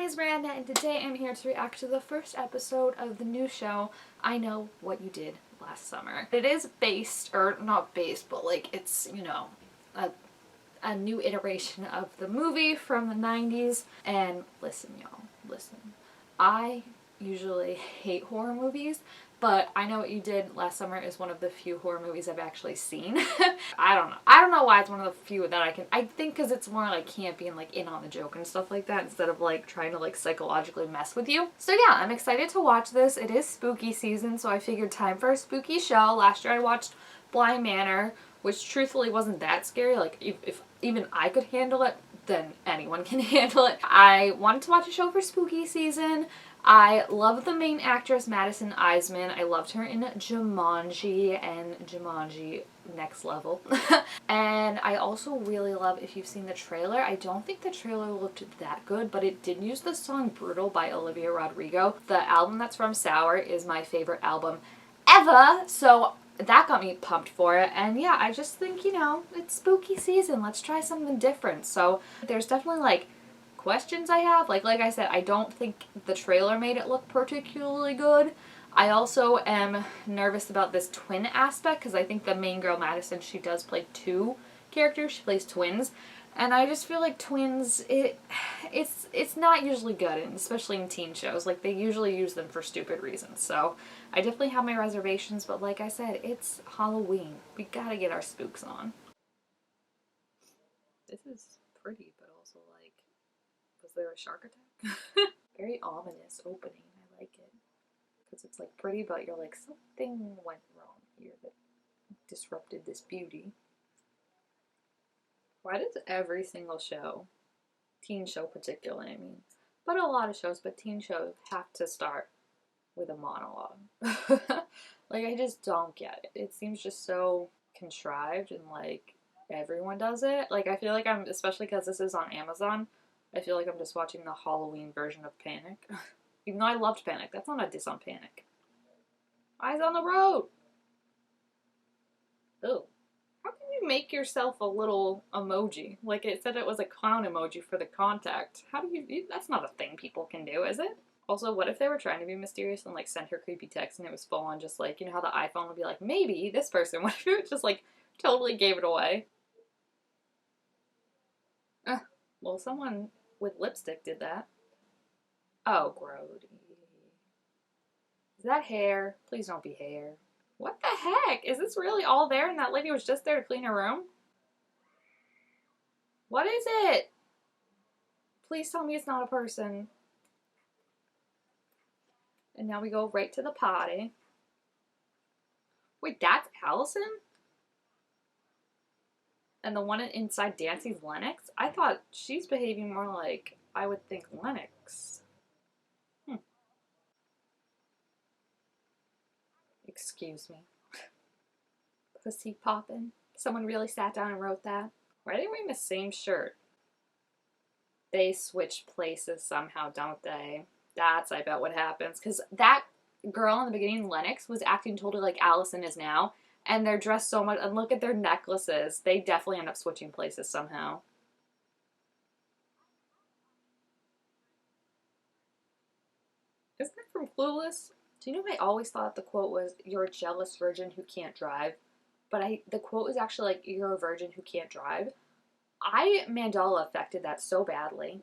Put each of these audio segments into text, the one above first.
is Miranda, and today I'm here to react to the first episode of the new show, I Know What You Did Last Summer. It is based, or not based, but like it's, you know, a new iteration of the movie from the 90s. And listen, y'all, listen. I usually hate horror movies, but I Know What You Did Last Summer is one of the few horror movies I've actually seen. I don't know. I don't know why it's one of the few that I think because it's more like campy and like in on the joke and stuff like that instead of like trying to like psychologically mess with you. So yeah, I'm excited to watch this. It is spooky season, so I figured time for a spooky show. Last year I watched Bly Manor, which truthfully wasn't that scary. Like if even I could handle it, then anyone can handle it. I wanted to watch a show for spooky season. I love the main actress, Madison Iseman. I loved her in Jumanji and Jumanji Next Level. And I also really love, if you've seen the trailer, I don't think the trailer looked that good, but it did use the song Brutal by Olivia Rodrigo. The album that's from Sour is my favorite album ever, so that got me pumped for it. And yeah, I just think, you know, it's spooky season. Let's try something different. So there's definitely like questions I have. Like I said, I don't think the trailer made it look particularly good. I also am nervous about this twin aspect because I think the main girl, Madison, she does play two characters. She plays twins. And I just feel like twins, it's not usually good, and especially in teen shows. Like, they usually use them for stupid reasons. So I definitely have my reservations, but like I said, it's Halloween. We gotta get our spooks on. This is pretty, but also like, was there a shark attack? Very ominous opening. I like it. Because it's like pretty, but you're like, something went wrong here that disrupted this beauty. Why does every single show, teen show particularly, I mean, but a lot of shows, but teen shows have to start with a monologue? Like, I just don't get it. It seems just so contrived and like everyone does it. Like, I feel like I'm, especially because this is on Amazon, I feel like I'm just watching the Halloween version of Panic. Even though I loved Panic. That's not a diss on Panic. Eyes on the road! Ew. How can you make yourself a little emoji? Like, it said it was a clown emoji for the contact. How do you, that's not a thing people can do, is it? Also, what if they were trying to be mysterious and like sent her creepy text and it was full on just like, you know how the iPhone would be like, maybe this person, what if it just like totally gave it away? Well, someone with lipstick did that. Oh, grody. Is that hair? Please don't be hair. What the heck? Is this really all there and that lady was just there to clean her room? What is it? Please tell me it's not a person. And now we go right to the potty. Wait, that's Allison? And the one inside Dancy's Lennox? I thought she's behaving more like I would think Lennox. Excuse me. Pussy poppin'. Someone really sat down and wrote that. Why are they wearing the same shirt? They switch places somehow, don't they? That's, I bet, what happens. Because that girl in the beginning, Lennox, was acting totally like Allison is now. And they're dressed so much. And look at their necklaces. They definitely end up switching places somehow. Isn't that from Clueless? Do you know I always thought the quote was, "You're a jealous virgin who can't drive." But the quote was actually like, "You're a virgin who can't drive." I Mandela affected that so badly.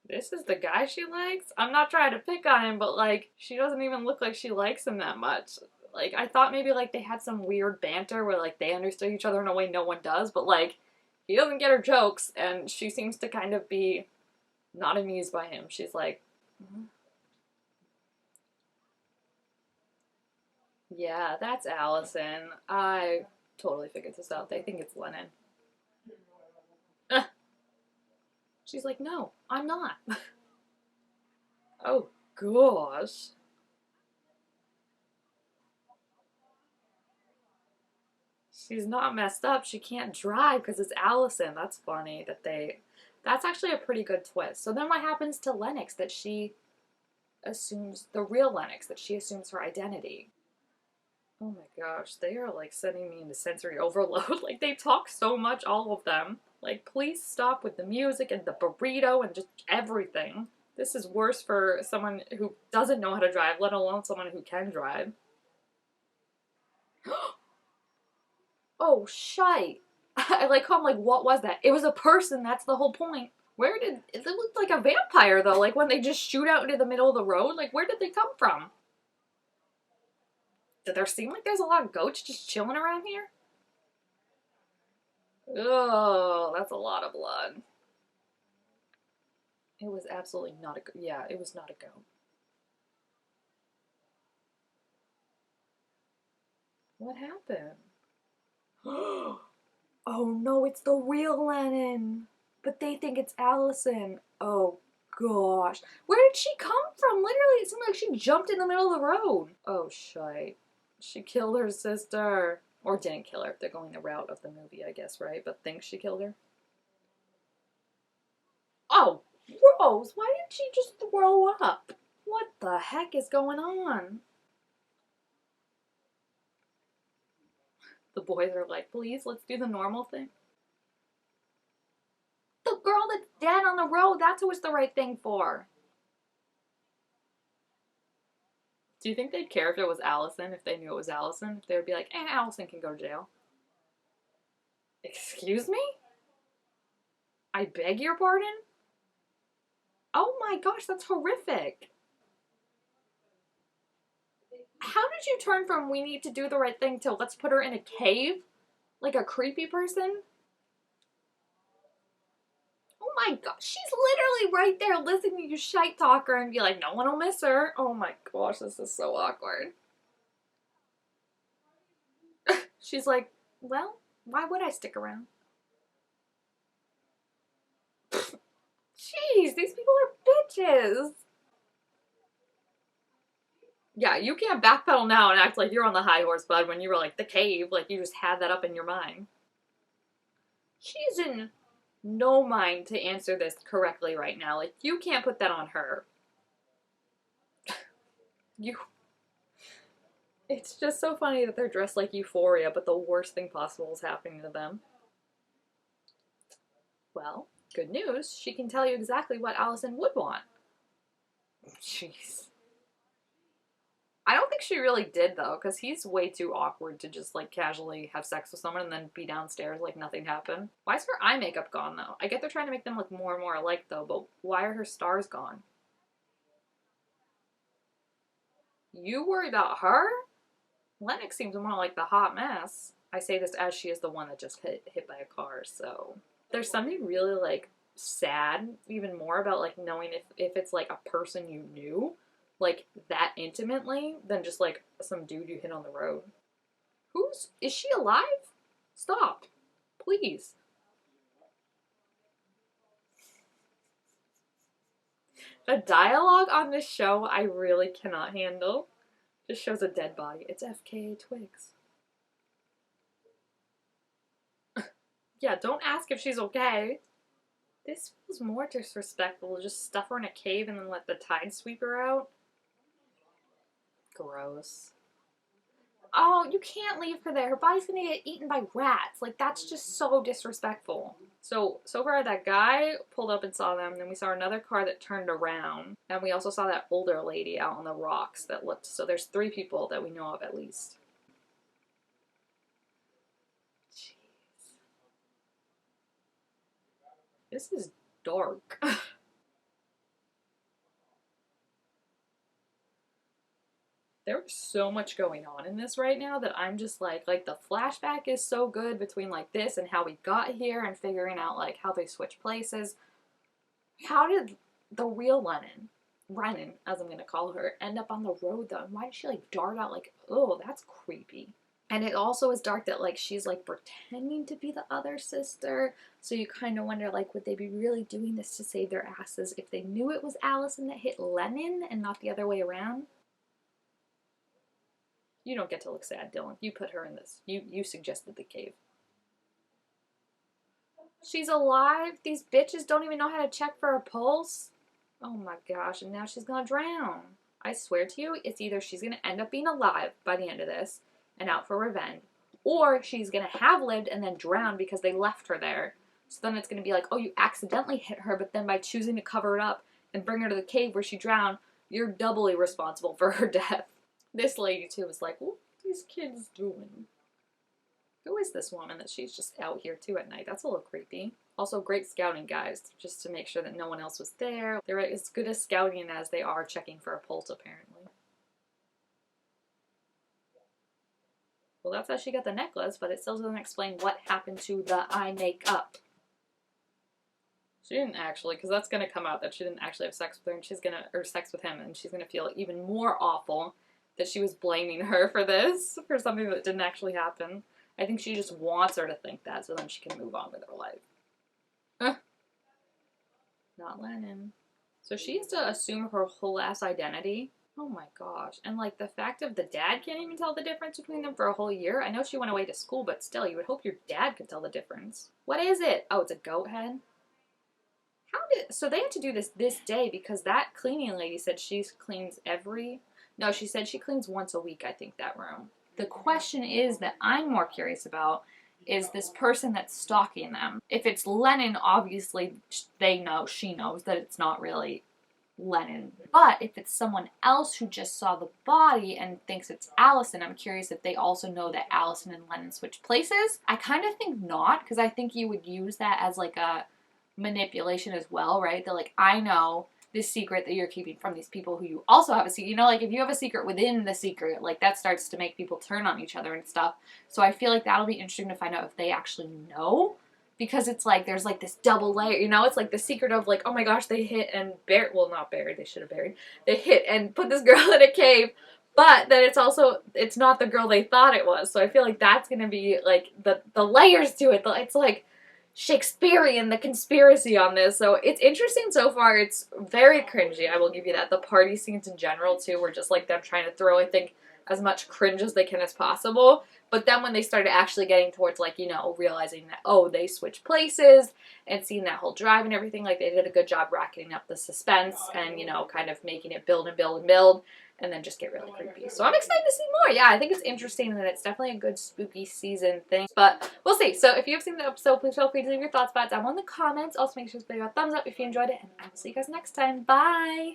This is the guy she likes? I'm not trying to pick on him, but like, she doesn't even look like she likes him that much. Like, I thought maybe like they had some weird banter where like they understood each other in a way no one does, but like, he doesn't get her jokes, and she seems to kind of be not amused by him. She's like, yeah, that's Allison. I totally figured this out. They think it's Lennon. She's like, no, I'm not. Oh, gosh. She's not messed up. She can't drive because it's Allison. That's funny that they... That's actually a pretty good twist. So then what happens to Lennox that she assumes... The real Lennox, that she assumes her identity? Oh my gosh, they are like sending me into sensory overload. Like they talk so much, all of them. Like please stop with the music and the burrito and just everything. This is worse for someone who doesn't know how to drive, let alone someone who can drive. Oh, shite. I like how I'm like, what was that? It was a person, that's the whole point. Where did it looked like a vampire though? Like when they just shoot out into the middle of the road? Like where did they come from? Did there seem like there's a lot of goats just chilling around here? Oh, that's a lot of blood. It was absolutely not a goat. Yeah, it was not a goat. What happened? Oh no, it's the real Lennon. But they think it's Allison. Oh gosh. Where did she come from? Literally, it seemed like she jumped in the middle of the road. Oh shite. She killed her sister. Or didn't kill her. They're going the route of the movie, I guess, right? But thinks she killed her. Oh, Rose, why didn't she just throw up? What the heck is going on? The boys are like, please, let's do the normal thing. The girl that's dead on the road, that's who it's the right thing for. Do you think they'd care if it was Allison, if they knew it was Allison? If they would be like, Allison can go to jail. Excuse me? I beg your pardon? Oh my gosh, that's horrific. How did you turn from we need to do the right thing to let's put her in a cave? Like a creepy person? Oh my gosh, she's literally right there listening to you shite talk her and be like, no one will miss her. Oh my gosh, this is so awkward. She's like, well, why would I stick around? Jeez, these people are bitches. Yeah, you can't backpedal now and act like you're on the high horse, bud, when you were like the cave, like you just had that up in your mind. She's in no mind to answer this correctly right now. Like, you can't put that on her. You. It's just so funny that they're dressed like Euphoria, but the worst thing possible is happening to them. Well, good news. She can tell you exactly what Allison would want. Jeez. I don't think she really did though, because he's way too awkward to just like casually have sex with someone and then be downstairs like nothing happened. Why is her eye makeup gone though? I get they're trying to make them look more and more alike though, but why are her stars gone? You worry about her? Lennox seems more like the hot mess. I say this as she is the one that just hit by a car, so there's something really like sad even more about like knowing if it's like a person you knew like that intimately than just like some dude you hit on the road. Is she alive? Stop. Please. The dialogue on this show I really cannot handle. Just shows a dead body. It's FKA Twigs. Yeah, don't ask if she's okay. This feels more disrespectful. Just stuff her in a cave and then let the tide sweep her out. Gross. Oh, you can't leave her there. Her body's gonna get eaten by rats. Like, that's just so disrespectful. So far that guy pulled up and saw them, and then we saw another car that turned around, and we also saw that older lady out on the rocks that looked, so there's 3 people that we know of at least. Jeez. This is dark. There's so much going on in this right now that I'm just like the flashback is so good between like this and how we got here and figuring out like how they switch places. How did the real Renan, as I'm gonna call her, end up on the road though? And why did she like dart out like, oh, that's creepy. And it also is dark that like she's like pretending to be the other sister. So you kind of wonder like, would they be really doing this to save their asses if they knew it was Allison that hit Lennon and not the other way around? You don't get to look sad, Dylan. You put her in this. You suggested the cave. She's alive? These bitches don't even know how to check for her pulse? Oh my gosh, and now she's gonna drown. I swear to you, it's either she's gonna end up being alive by the end of this, and out for revenge, or she's gonna have lived and then drowned because they left her there. So then it's gonna be like, oh, you accidentally hit her, but then by choosing to cover it up and bring her to the cave where she drowned, you're doubly responsible for her death. This lady too was like, what are these kids doing? Who is this woman that she's just out here too at night? That's a little creepy. Also, great scouting, guys, just to make sure that no one else was there. They're as good as scouting as they are checking for a pulse, apparently. Well, that's how she got the necklace, but it still doesn't explain what happened to the eye makeup. She didn't actually, because that's going to come out that she didn't actually have sex with her, and she's going to, or sex with him, and she's going to feel even more awful that she was blaming her for this, for something that didn't actually happen. I think she just wants her to think that, so then she can move on with her life. Not Lennon. So she has to assume her whole ass identity. Oh my gosh. And like the fact of the dad can't even tell the difference between them for a whole year. I know she went away to school, but still, you would hope your dad could tell the difference. What is it? Oh, it's a goat head? So they had to do this day because that cleaning lady said she cleans no, she said she cleans once a week, I think, that room. The question is that I'm more curious about is this person that's stalking them. If it's Lennon, obviously she knows that it's not really Lennon. But if it's someone else who just saw the body and thinks it's Allison, I'm curious if they also know that Allison and Lennon switched places. I kind of think not, because I think you would use that as like a manipulation as well, right? That like, I know this secret that you're keeping from these people who you also have a secret. You know, like if you have a secret within the secret, like that starts to make people turn on each other and stuff. So I feel like that'll be interesting to find out if they actually know. Because it's like, there's like this double layer, you know? It's like the secret of like, oh my gosh, they hit and buried, well, not buried, they should have buried. They hit and put this girl in a cave, but then it's not the girl they thought it was. So I feel like that's going to be like the layers to it. It's like Shakespearean, the conspiracy on this. So it's interesting so far. It's very cringy, I will give you that. The party scenes in general too were just like them trying to throw, I think, as much cringe as they can as possible. But then when they started actually getting towards, like, you know, realizing that, oh, they switched places and seeing that whole drive and everything, like, they did a good job racking up the suspense and, you know, kind of making it build and build and build and then just get really creepy. So I'm excited to see more. Yeah, I think it's interesting and it's definitely a good spooky season thing. But we'll see. So if you have seen the episode, please feel free to leave your thoughts about it down in the comments. Also, make sure to give it a thumbs up if you enjoyed it. And I will see you guys next time. Bye!